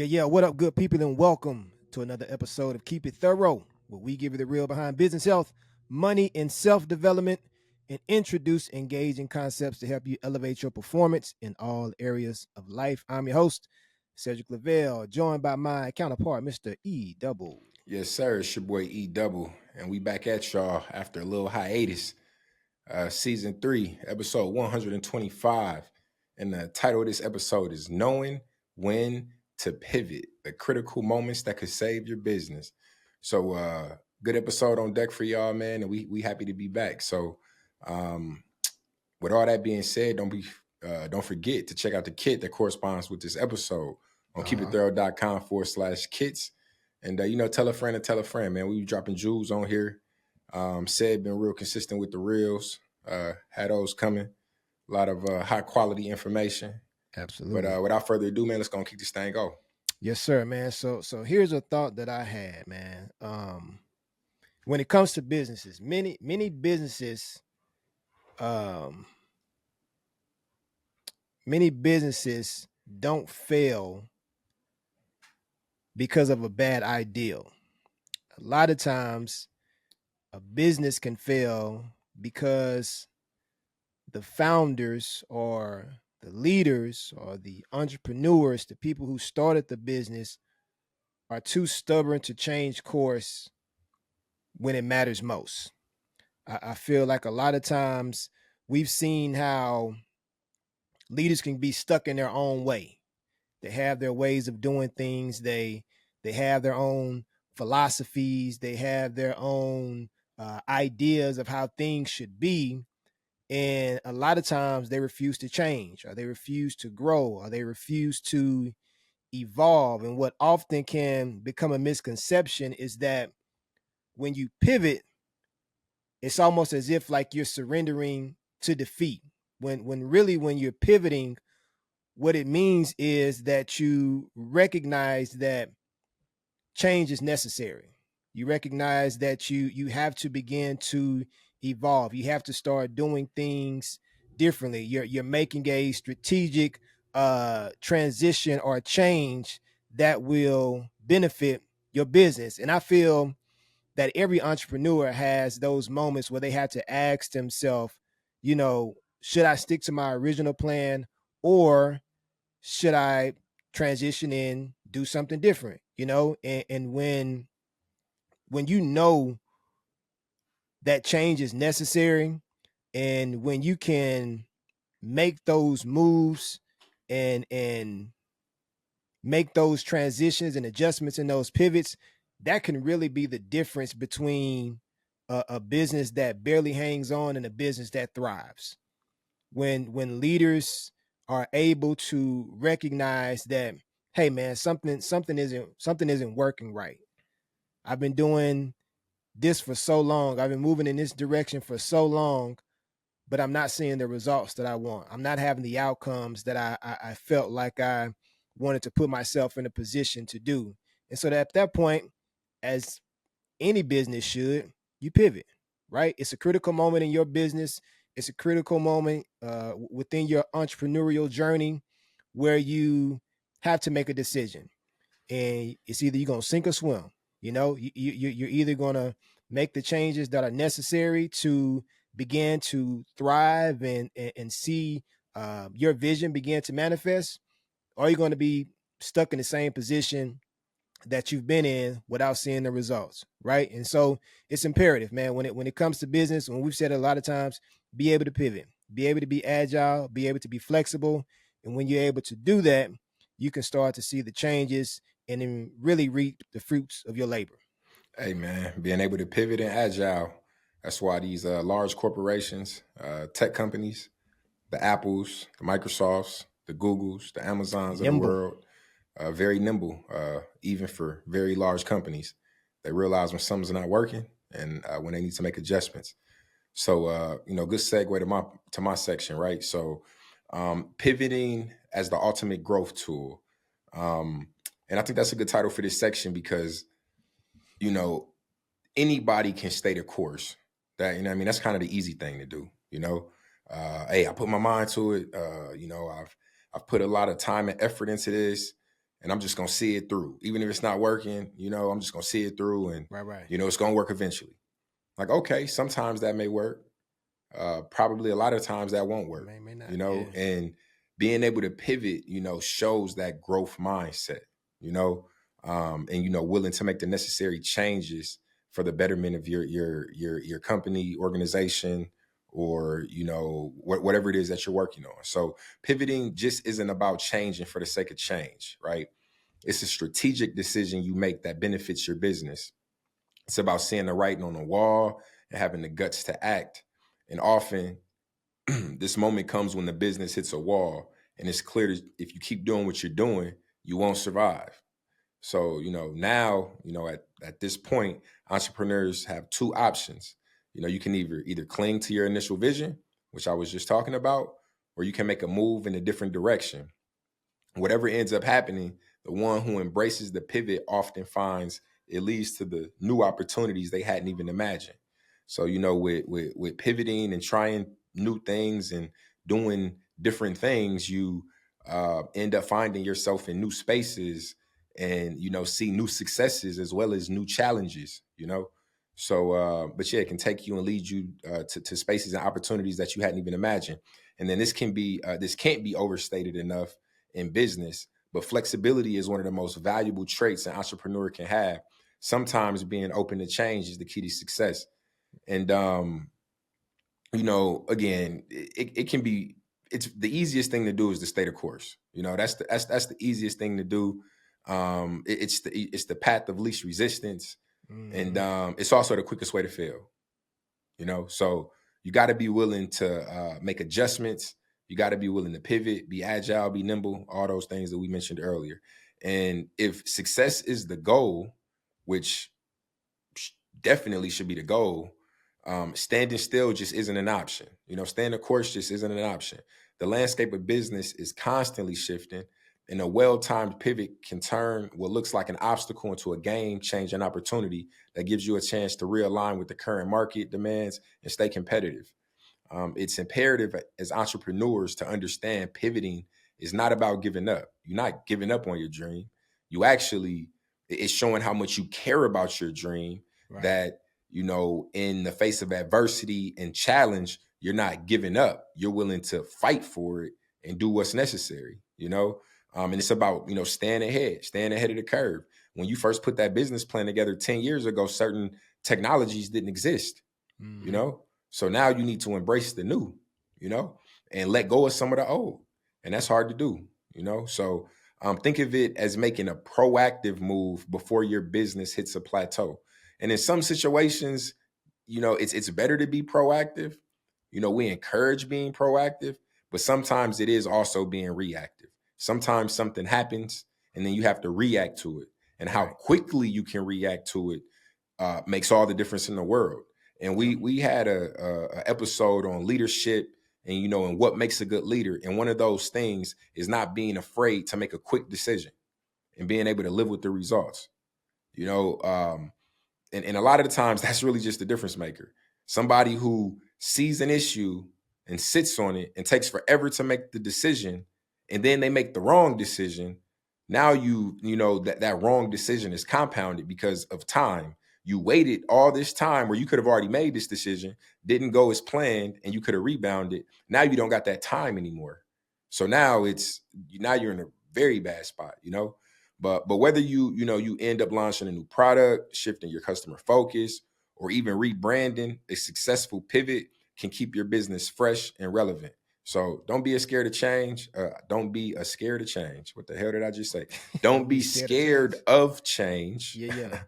Yeah. What up, good people, and welcome to another episode of Keep It Thorough, where we give you the real behind business health, money, and self development, and introduce engaging concepts to help you elevate your performance in all areas of life. I'm your host, Cedric Lavelle, joined by my counterpart, Mr. E. Double. Yes, sir. It's your boy E Double, and we back at y'all after a little hiatus. Season 3, episode 125. And the title of this episode is Knowing When to Pivot, the critical moments that could save your business. So good episode on deck for y'all, man. And we happy to be back. So um, with all that being said, don't forget to check out the kit that corresponds with this episode on Uh-huh. keepitthorough.com/kits. And tell a friend and tell a friend, man. We be dropping jewels on here. Said been real consistent with the reels. Had those coming. A lot of high quality information. But Absolutely. without further ado, man, let's go and keep this thing going. Yes, sir, man. So here's a thought that I had, man. When it comes to businesses, many businesses, um, many businesses don't fail because of a bad ideal. A lot of times, a business can fail because the founders or the leaders or the entrepreneurs, the people who started the business, are too stubborn to change course when it matters most. I feel like a lot of times we've seen how leaders can be stuck in their own way. They have their ways of doing things. They have their own philosophies. They have their own ideas of how things should be. And a lot of times they refuse to change, or they refuse to grow, or they refuse to evolve. And what often can become a misconception is that when you pivot, it's almost as if like you're surrendering to defeat. When really when you're pivoting, what it means is that you recognize that change is necessary. You recognize that you have to begin to evolve. You have to start doing things differently. You're making a strategic transition or change that will benefit your business. And I feel that every entrepreneur has those moments where they have to ask themselves, should I stick to my original plan, or should I transition in, do something different? And when you know that change is necessary, and when you can make those moves and make those transitions and adjustments and those pivots, that can really be the difference between a business that barely hangs on and a business that thrives. When leaders are able to recognize that, hey man, something isn't working right. I've been doing this for so long. I've been moving in this direction for so long, but I'm not seeing the results that I want. I'm not having the outcomes that I felt like I wanted to put myself in a position to do. And so that at that point, as any business should, you pivot, right? It's a critical moment in your business. It's a critical moment within your entrepreneurial journey where you have to make a decision, and it's either you're gonna sink or swim. You're either gonna make the changes that are necessary to begin to thrive and see your vision begin to manifest, or you're going to be stuck in the same position that you've been in without seeing the results, right? And so it's imperative, man, when it comes to business, when we've said it a lot of times, be able to pivot, be able to be agile, be able to be flexible. And when you're able to do that, you can start to see the changes and then really reap the fruits of your labor. Hey, man, being able to pivot and agile. That's why these large corporations, tech companies, the Apples, the Microsofts, the Googles, the Amazons of the Nimble. world, very nimble, even for very large companies. They realize when something's not working and when they need to make adjustments. So, good segue to my section, right? So, pivoting as the ultimate growth tool, um, and I think that's a good title for this section because you know anybody can state a course. That I mean, that's kind of the easy thing to do. Hey, I put my mind to it. I've put a lot of time and effort into this, and I'm just gonna see it through. Even if it's not working, I'm just gonna see it through, and Right, right. it's gonna work eventually. Like, okay, sometimes that may work. Probably a lot of times that won't work, May not. Yeah. and being able to pivot, shows that growth mindset, you know, and willing to make the necessary changes for the betterment of your company, organization, or whatever it is that you're working on. So pivoting just isn't about changing for the sake of change, right? It's a strategic decision you make that benefits your business. It's about seeing the writing on the wall and having the guts to act. And often this moment comes when the business hits a wall, and it's clear that if you keep doing what you're doing, you won't survive. So, now, at this point, entrepreneurs have two options. You can either cling to your initial vision, which I was just talking about, or you can make a move in a different direction. Whatever ends up happening, the one who embraces the pivot often finds it leads to the new opportunities they hadn't even imagined. So, with pivoting and trying new things and doing different things, you end up finding yourself in new spaces, and see new successes as well as new challenges. So, but yeah, it can take you and lead you to spaces and opportunities that you hadn't even imagined. And then this can't be overstated enough in business, but flexibility is one of the most valuable traits an entrepreneur can have. Sometimes being open to change is the key to success. And again, it can be, it's the easiest thing to do is to stay the course. That's the easiest thing to do. It's the path of least resistance, and Hmm. it's also the quickest way to fail. So you got to be willing to make adjustments. You got to be willing to pivot, be agile, be nimble, all those things that we mentioned earlier. And if success is the goal, which definitely should be the goal, standing still just isn't an option. Staying the course just isn't an option. The landscape of business is constantly shifting, and a well-timed pivot can turn what looks like an obstacle into a game-changing opportunity that gives you a chance to realign with the current market demands and stay competitive. It's imperative as entrepreneurs to understand pivoting is not about giving up. You're not giving up on your dream. You actually, it's showing how much you care about your dream, Right. that, in the face of adversity and challenge, you're not giving up. You're willing to fight for it and do what's necessary. And it's about, staying ahead of the curve. When you first put that business plan together 10 years ago, certain technologies didn't exist, you Hmm. know? So now you need to embrace the new, you know, and let go of some of the old. And that's hard to do. So think of it as making a proactive move before your business hits a plateau. And in some situations, it's better to be proactive. We encourage being proactive, but sometimes it is also being reactive. Sometimes something happens and then you have to react to it. And how Right. quickly you can react to it makes all the difference in the world. And Yep. we had a episode on leadership, and and what makes a good leader. And one of those things is not being afraid to make a quick decision and being able to live with the results. You know, um, and a lot of the times that's really just the difference maker. Somebody who sees an issue and sits on it and takes forever to make the decision, and then they make the wrong decision. Now you know that wrong decision is compounded because of time. You waited all this time where you could have already made this decision, didn't go as planned, and you could have rebounded. Now you don't got that time anymore. So now you're in a very bad spot. But whether you end up launching a new product, shifting your customer focus, or even rebranding, a successful pivot can keep your business fresh and relevant. So don't be scared of change. Don't be a scared of change. What the hell did I just say? Don't Don't be be scared of scared change. of change. Yeah, yeah.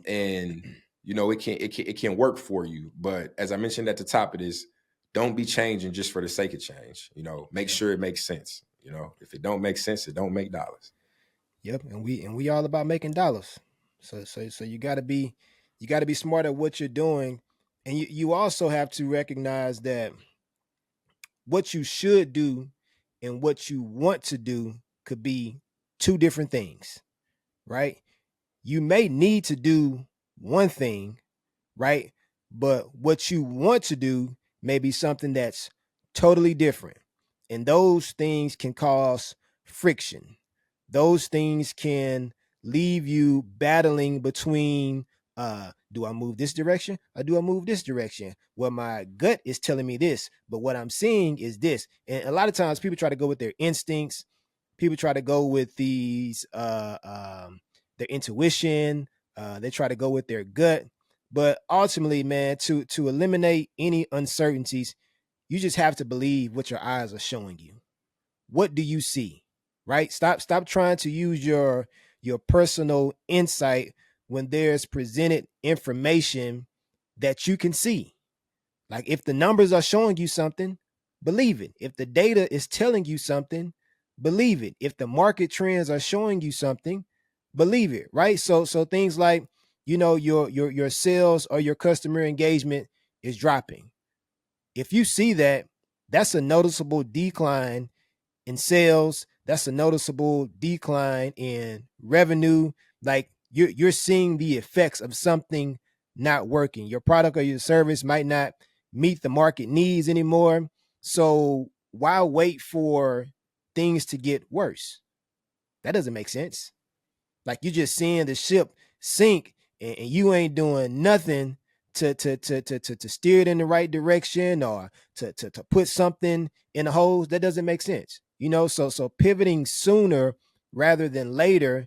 And it can work for you. But as I mentioned at the top of this, don't be changing just for the sake of change. Make Yeah. sure it makes sense. If it don't make sense, it don't make dollars. Yep. And we all about making dollars. So you gotta be smart at what you're doing. And you also have to recognize that what you should do and what you want to do could be two different things, right? You may need to do one thing, right? But what you want to do may be something that's totally different. And those things can cause friction. those things can leave you battling between do I move this direction or do I move this direction? Well, my gut is telling me this, but what I'm seeing is this. And a lot of times people try to go with their instincts. People try to go with their intuition. They try to go with their gut. But ultimately, man, to eliminate any uncertainties, you just have to believe what your eyes are showing you. What do you see? Right? Stop trying to use your personal insight when there's presented information that you can see. Like if the numbers are showing you something, believe it. If the data is telling you something, believe it. If the market trends are showing you something, believe it, right? So things like, your sales or your customer engagement is dropping. If you see that, that's a noticeable decline in sales. That's a noticeable decline in revenue. Like you're seeing the effects of something not working. Your product or your service might not meet the market needs anymore. So why wait for things to get worse? That doesn't make sense. Like you just seeing the ship sink, and you ain't doing nothing to steer it in the right direction, or to put something in the holes. That doesn't make sense. So pivoting sooner rather than later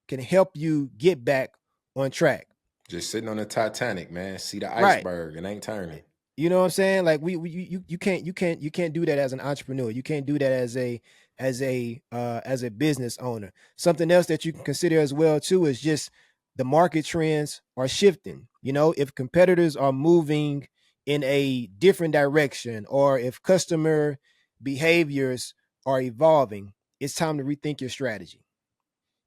can help you get back on track. Just sitting on the Titanic, man. See the Right. iceberg and ain't turning. You know what I'm saying? Like you can't do that as an entrepreneur. You can't do that as a business owner. Something else that you can consider as well too is just the market trends are shifting. If competitors are moving in a different direction, or if customer behaviors are evolving, it's time to rethink your strategy.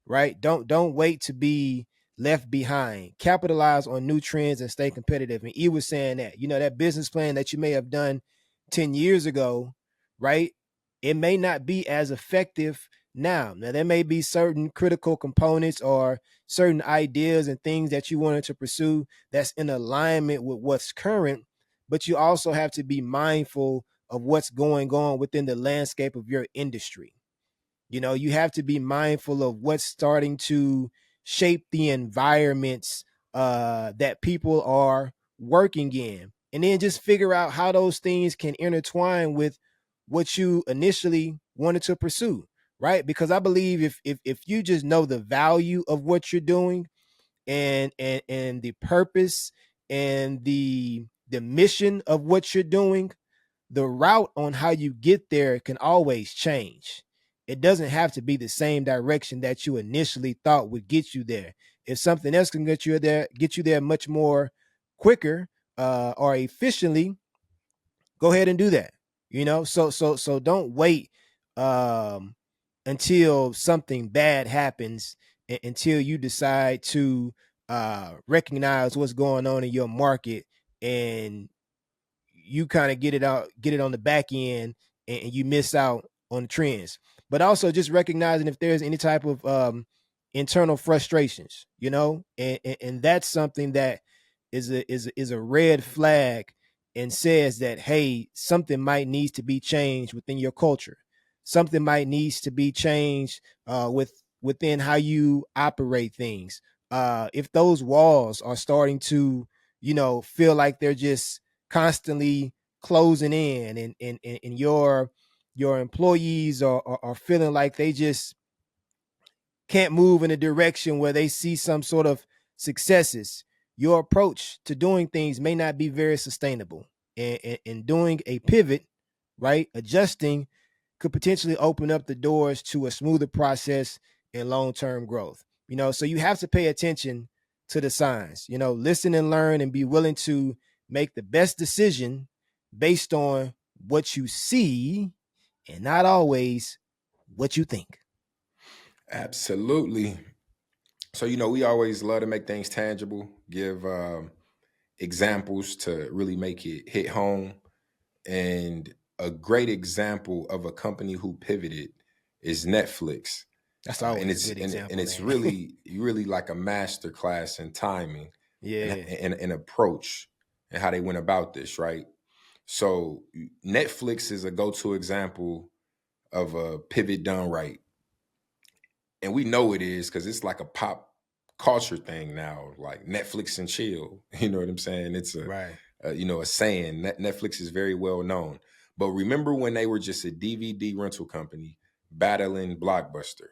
Right? Don't wait to be left behind. Capitalize on new trends and stay competitive. And E was saying that, that business plan that you may have done 10 years ago, right? It may not be as effective now. Now, there may be certain critical components or certain ideas and things that you wanted to pursue that's in alignment with what's current, but you also have to be mindful of what's going on within the landscape of your industry. You have to be mindful of what's starting to shape the environments that people are working in, and then just figure out how those things can intertwine with what you initially wanted to pursue. Right? Because I believe if you just know the value of what you're doing, and the purpose and the mission of what you're doing, the route on how you get there can always change. It doesn't have to be the same direction that you initially thought would get you there. If something else can get you there much more quicker, or efficiently, go ahead and do that. So don't wait um, until something bad happens, until you decide to recognize what's going on in your market, and you kind of get it on the back end, and you miss out on the trends. But also just recognizing if there's any type of internal frustrations, and that's something that is a red flag, and says that, hey, something might needs to be changed within your culture. Something might needs to be changed within how you operate things. If those walls are starting to, feel like they're just constantly closing in, and your employees are feeling like they just can't move in a direction where they see some sort of successes, your approach to doing things may not be very sustainable. And doing a pivot, right, adjusting, could potentially open up the doors to a smoother process and long-term growth. So you have to pay attention to the signs, listen and learn, and be willing to make the best decision based on what you see, and not always what you think. Absolutely. So, we always love to make things tangible, give examples to really make it hit home. And a great example of a company who pivoted is Netflix. That's And always a it's good and example, it's man. really like a master class in timing and, Yeah, and approach and how they went about this, right? So Netflix is a go-to example of a pivot done right. and we know it is because it's like a pop culture thing now, like Netflix and chill. You know what I'm saying? It's Right. a saying. Netflix is very well known. But remember when they were just a DVD rental company battling Blockbuster?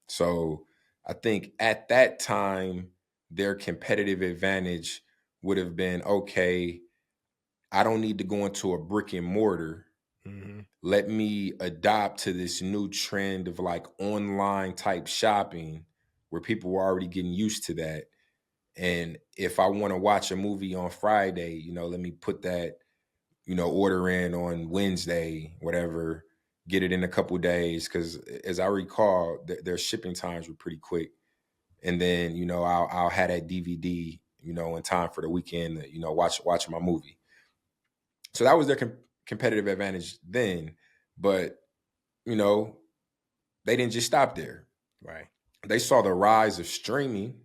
So I think at that time, their competitive advantage would have been, okay, I don't need to go into a brick and mortar. Mm-hmm. Let me adopt to this new trend of like online type shopping where people were already getting used to that. And if I want to watch a movie on Friday, let me put that, order in on Wednesday, whatever, get it in a couple days. Cause as I recall, their shipping times were pretty quick. And then, I'll have that DVD, in time for the weekend, to, watch my movie. So that was their competitive advantage then. But, you know, they didn't just stop there. Right. They saw the rise of streaming,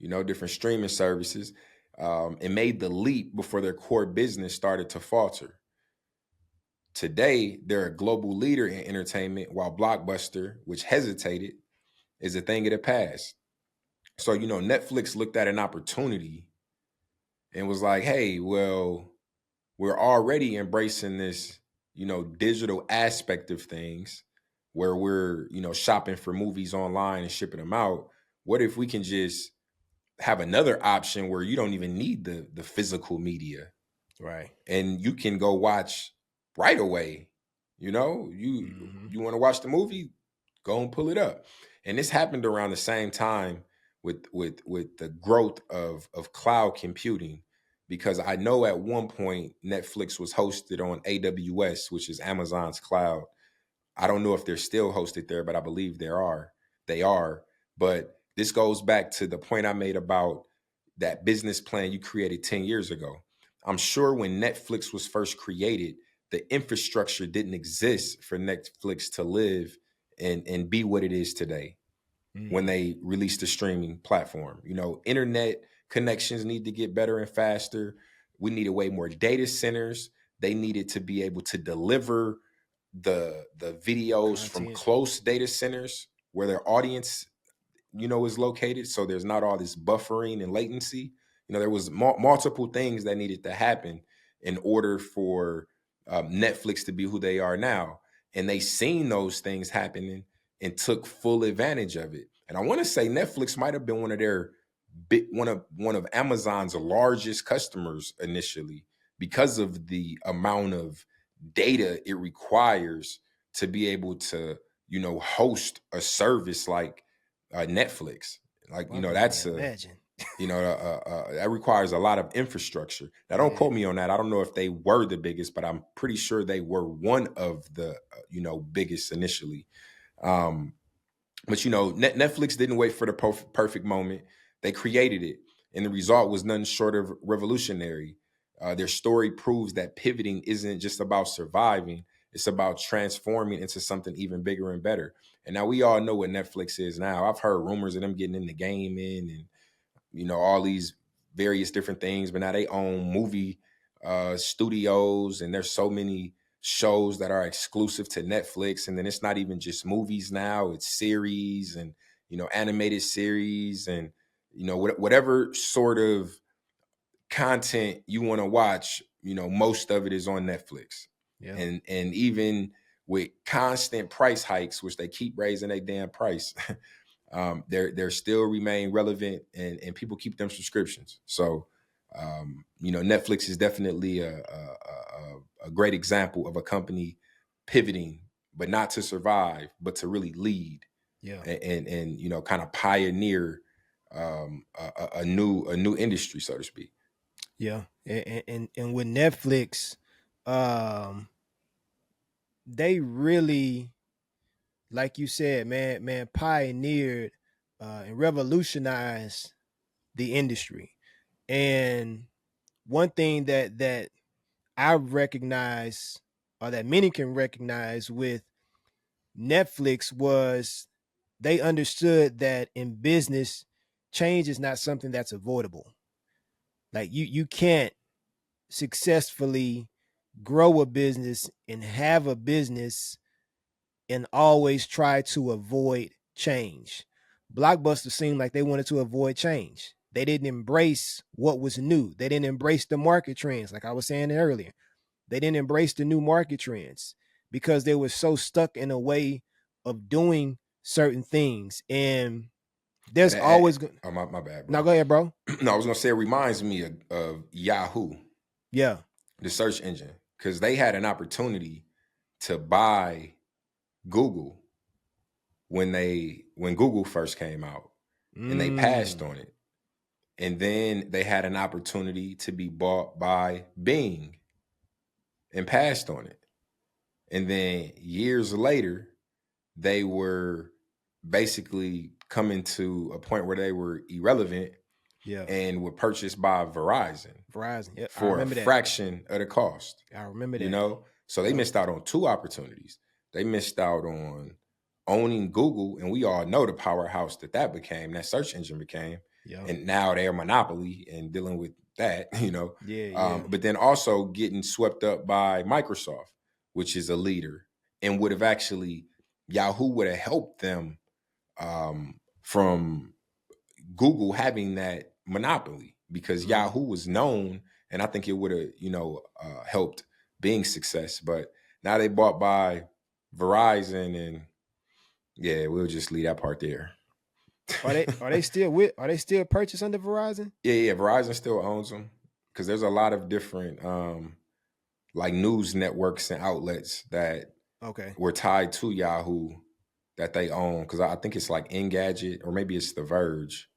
different streaming services, and made the leap before their core business started to falter. Today, they're a global leader in entertainment, while Blockbuster, which hesitated, is a thing of the past. So, Netflix looked at an opportunity and was like, hey, well, we're already embracing this, digital aspect of things where we're, shopping for movies online and shipping them out. What if we can just have another option where you don't even need the physical media Right. and you can go watch right away. You Mm-hmm. you want to watch the movie, go and pull it up. And this happened around the same time with the growth of cloud computing, because I know at one point Netflix was hosted on AWS, which is Amazon's cloud. I don't know if they're still hosted there, but I believe they are. But this goes back to the point I made about that business plan you created 10 years ago. I'm sure when Netflix was first created, the infrastructure didn't exist for Netflix to live and be what it is today when Mm-hmm. they released the streaming platform. Internet connections need to get better and faster. We needed way more data centers. They needed to be able to deliver the videos from Content. close data centers where their audience is located, so there's not all this buffering and latency. There was multiple things that needed to happen in order for Netflix to be who they are now, and they seen those things happening and took full advantage of it. And I want to say Netflix might have been one of Amazon's largest customers initially, because of the amount of data it requires to be able to host a service like Netflix. Like, I can only that's a imagine. that requires a lot of infrastructure. Now, don't Yeah. quote me on that. I don't know if they were the biggest, but I'm pretty sure they were one of the biggest initially. Um, but Netflix didn't wait for the perfect moment. They created it, and the result was nothing short of revolutionary. Their story proves that pivoting isn't just about surviving; it's about transforming into something even bigger and better. And now we all know what Netflix is now. I've heard rumors of them getting into gaming and all these various different things, but now they own movie studios, and there's so many shows that are exclusive to Netflix. And then it's not even just movies now, it's series and animated series, and whatever sort of content you want to watch, most of it is on Netflix. Yeah. And even with constant price hikes, which they keep raising their damn price, they're still remain relevant, and people keep them subscriptions. So Netflix is definitely a great example of a company pivoting, but not to survive, but to really lead Yeah. and kind of pioneer a new industry, so to speak. Yeah. And with Netflix, um, they really, like you said, man, pioneered and revolutionized the industry. And one thing that I recognize, or that many can recognize with Netflix, was they understood that in business, change is not something that's avoidable. Like you can't successfully grow a business and have a business and always try to avoid change. Blockbuster seemed like they wanted to avoid change. They didn't embrace what was new. They didn't embrace the market trends, like I was saying earlier. They didn't embrace the new market trends because they were so stuck in a way of doing certain things. And there's always Oh, my bad, now bro. go ahead, bro. No, I was gonna say it reminds me of Yahoo, Yeah. the search engine, because they had an opportunity to buy Google when Google first came out, and they passed Mm. on it. And then they had an opportunity to be bought by Bing and passed on it. And then years later, they were basically coming to a point where they were irrelevant Yeah. and were purchased by Verizon Verizon. Yeah, I for a remember that. fraction of the cost. I remember You that. know, so they Yep. missed out on two opportunities. They missed out on owning Google, and we all know the powerhouse that became, that search engine became, Yep. and now they're a monopoly and dealing with that. Yeah, yeah. But then also getting swept up by Microsoft, which is a leader, and would have actually Yahoo would have helped them from Google having that monopoly because Mm. Yahoo was known, and I think it would have, helped Bing success. But now they bought by Verizon, and yeah, we'll just leave that part there. Are they still purchased under Verizon? Yeah, Verizon still owns them because there's a lot of different like news networks and outlets that Okay. were tied to Yahoo that they own. Because I think it's like Engadget or maybe it's The Verge,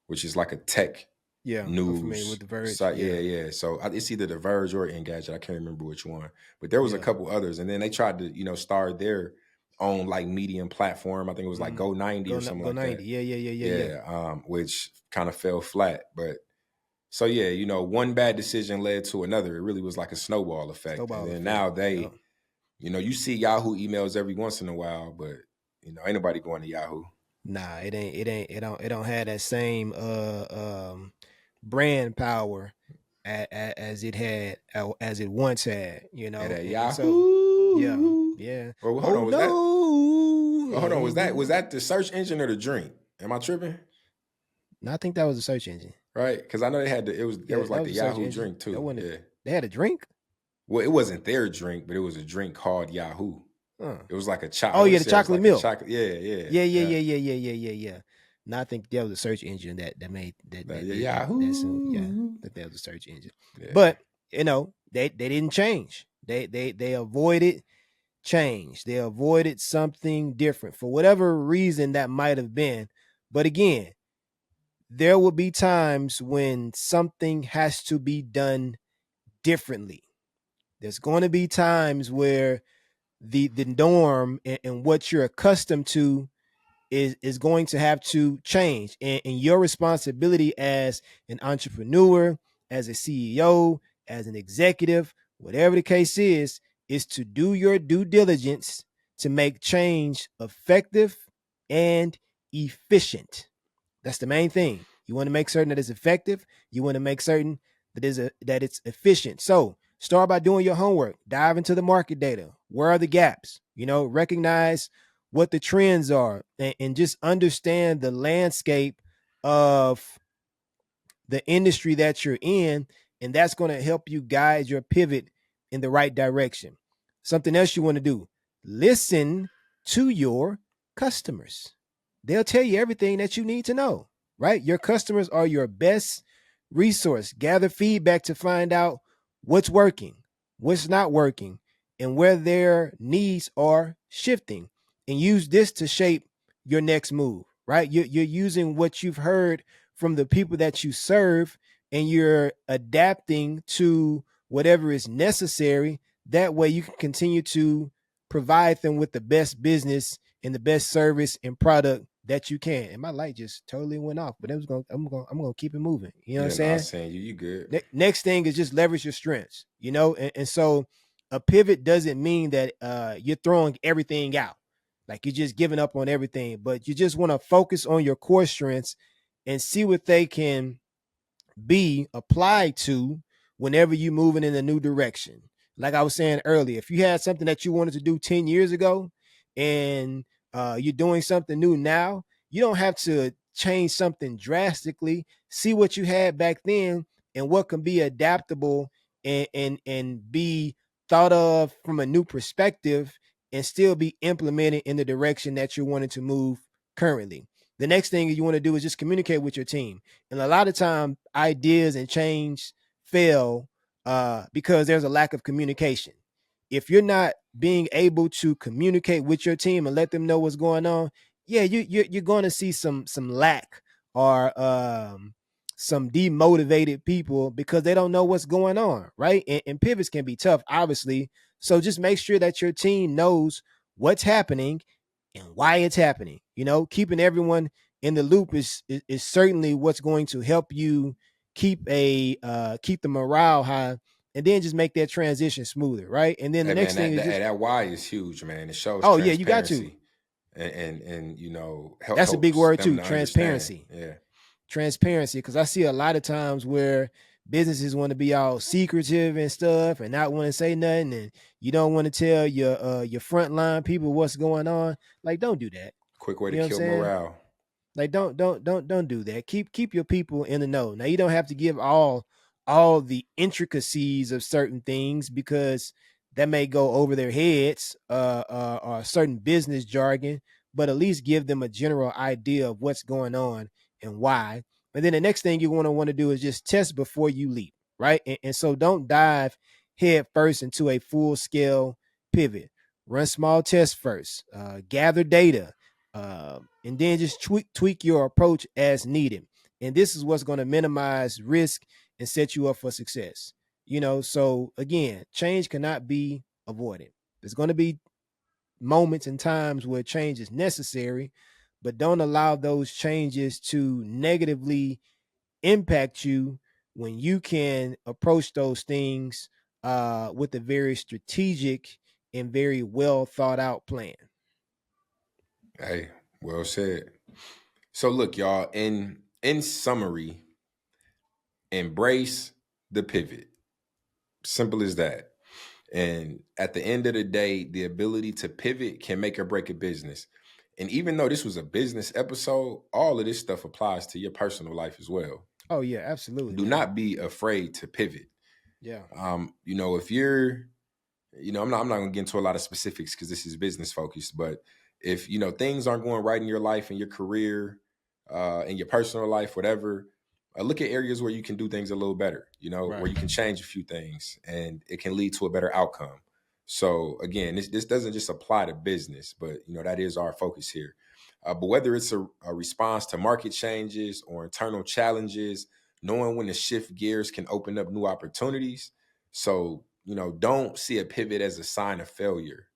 which is like a tech Yeah, I'm familiar with news the Verge. site. Yeah. Yeah. So it's either The Verge or Engadget. I can't remember which one, but there was a Yeah. couple others, and then they tried to start their own like medium platform. I think it was like Mm. Go 90 or something Go like that. 90. Yeah, yeah, yeah, yeah, yeah. Yeah, which kind of fell flat. But so yeah, one bad decision led to another. It really was like a snowball effect, and Snowball then effect. now Yep. you see Yahoo emails every once in a while, but ain't nobody going to Yahoo. Nah, it don't have that same brand power as it had as it once had, At a and so yeah, Yahoo. yeah. Well, hold Oh on, was that? no. Oh, hold on, was And that the search engine or the drink? Am I tripping? I think that was a search engine. Right? Because I know they had there Yeah, was that like was the a search Yahoo engine. drink That too. wasn't Yeah. they had a drink? Well, it wasn't their drink, but it was a drink called Yahoo. Huh. It was like Oh I want yeah, to the say it was chocolate like a milk. chocolate. Yeah, yeah, Yeah, yeah, yeah. yeah, yeah, yeah, yeah, yeah, yeah. No, I think that was a search engine that made that did that. That's yeah, Yahoo. that was a search engine. Yeah. But they didn't change. They avoided change. They avoided something different for whatever reason that might have been. But again, there will be times when something has to be done differently. There's going to be times where the norm and what you're accustomed to is going to have to change. And your responsibility as an entrepreneur, as a CEO, as an executive, whatever the case is to do your due diligence to make change effective and efficient. That's the main thing. You want to make certain that it's effective. You want to make certain that it's efficient. So start by doing your homework. Dive into the market data. Where are the gaps? Recognize what the trends are, and just understand the landscape of the industry that you're in, and that's going to help you guide your pivot in the right direction. Something else you want to do: listen to your customers. They'll tell you everything that you need to know, right? Your customers are your best resource. Gather feedback to find out what's working, what's not working, and where their needs are shifting, and use this to shape your next move, right? You're using what you've heard from the people that you serve, and you're adapting to whatever is necessary. That way you can continue to provide them with the best business and the best service and product that you can. And my light just totally went off, but I'm gonna keep it moving. You know what I'm Yeah, no, I was saying? saying you good. Next thing is just leverage your strengths, and so a pivot doesn't mean that you're throwing everything out, like you're just giving up on everything, but you just want to focus on your core strengths and see what they can be applied to whenever you're moving in a new direction. Like I was saying earlier, if you had something that you wanted to do 10 years ago and you're doing something new now, you don't have to change something drastically. See what you had back then and what can be adaptable and be thought of from a new perspective and still be implemented in the direction that you're wanting to move currently. The next thing you want to do is just communicate with your team. And a lot of time ideas and change fail because there's a lack of communication. If you're not being able to communicate with your team and let them know what's going on, yeah, you're going to see some lack or some demotivated people because they don't know what's going on, right? And pivots can be tough, obviously. So just make sure that your team knows what's happening and why it's happening. You know, keeping everyone in the loop is certainly what's going to help you keep the morale high, and then just make that transition smoother, right? And then the Hey man, next thing that, is that just, that why is huge, man. It shows oh yeah, you got to. transparency and That's a big helps word them too, to understand. transparency. Yeah, Transparency, because I see a lot of times where businesses want to be all secretive and stuff and not want to say nothing, and you don't want to tell your frontline people what's going on. Like, don't do that. quick way You to know what I'm kill saying? morale. Like, don't do that. Keep your people in the know. Now you don't have to give all the intricacies of certain things because that may go over their heads, or certain business jargon, but at least give them a general idea of what's going on and why. And then the next thing you want to do is just test before you leap, right? And so don't dive head first into a full scale pivot. Run small tests first. Gather data, and then just tweak your approach as needed. And this is what's going to minimize risk and set you up for success. So again, change cannot be avoided. There's going to be moments and times where change is necessary, but don't allow those changes to negatively impact you when you can approach those things with a very strategic and very well thought out plan. Hey, well said. So look, y'all, in summary, embrace the pivot. Simple as that. And at the end of the day, the ability to pivot can make or break a business. And even though this was a business episode, all of this stuff applies to your personal life as well. Oh yeah, absolutely, Do man. not be afraid to pivot. Yeah. If you're, I'm not gonna get into a lot of specifics because this is business focused, but if things aren't going right in your life and your career, in your personal life, whatever, look at areas where you can do things a little better, where Right. you can change a few things and it can lead to a better outcome. So again, this doesn't just apply to business, but that is our focus here. But whether it's a response to market changes or internal challenges, knowing when to shift gears can open up new opportunities. So, don't see a pivot as a sign of failure.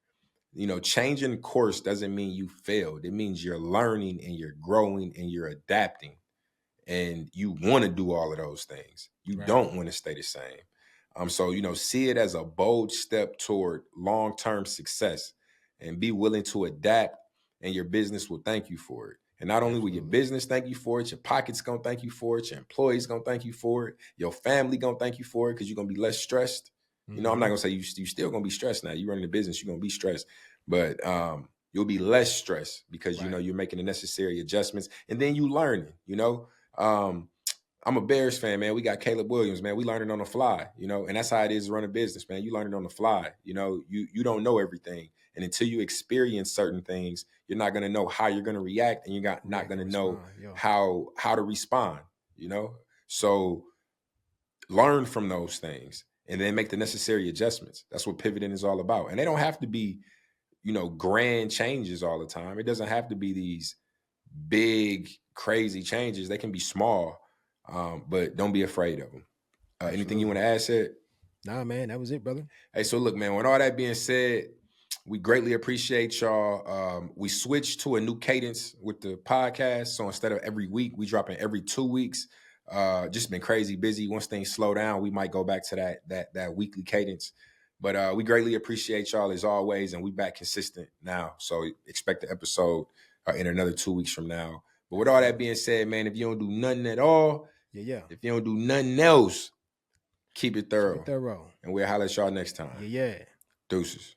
Changing course doesn't mean you failed. It means you're learning and you're growing and you're adapting, and you want to do all of those things. You Right. don't want to stay the same. So see it as a bold step toward long-term success, and be willing to adapt, and your business will thank you for it. And not only will your Absolutely. business thank you for it, your pockets gonna thank you for it, your employees gonna thank you for it, your family gonna thank you for it because you're gonna be less stressed. I'm not Mm-hmm. gonna say you still gonna be stressed now. You running a business, you're gonna be stressed, but you'll be less stressed because Right. you're making the necessary adjustments, and then you learning. Um, I'm a Bears fan, man. We got Caleb Williams, man. We learning on the fly, and that's how it is to run a business, man. You learning on the fly. You don't know everything, and until you experience certain things, you're not gonna know how you're gonna react, and you're not React and gonna know respond. Yeah. how to respond. You know, so learn from those things, and then make the necessary adjustments. That's what pivoting is all about, and they don't have to be grand changes all the time. It doesn't have to be these big, crazy changes. They can be small, but don't be afraid of them. Anything you want Absolutely. to add, Sid? Nah, man, that was it, brother. Hey, so look, man, with all that being said, we greatly appreciate y'all. We switched to a new cadence with the podcast. So instead of every week, we dropping every 2 weeks. Just been crazy busy. Once things slow down, we might go back to that weekly cadence. But we greatly appreciate y'all as always, and we back consistent now. So expect the episode in another 2 weeks from now. But with all that Absolutely. being said, man, if you don't do nothing at all, Yeah, yeah. if you don't do nothing else, keep it Keep it thorough. thorough. And we'll holler at y'all next time. Yeah, yeah. Deuces.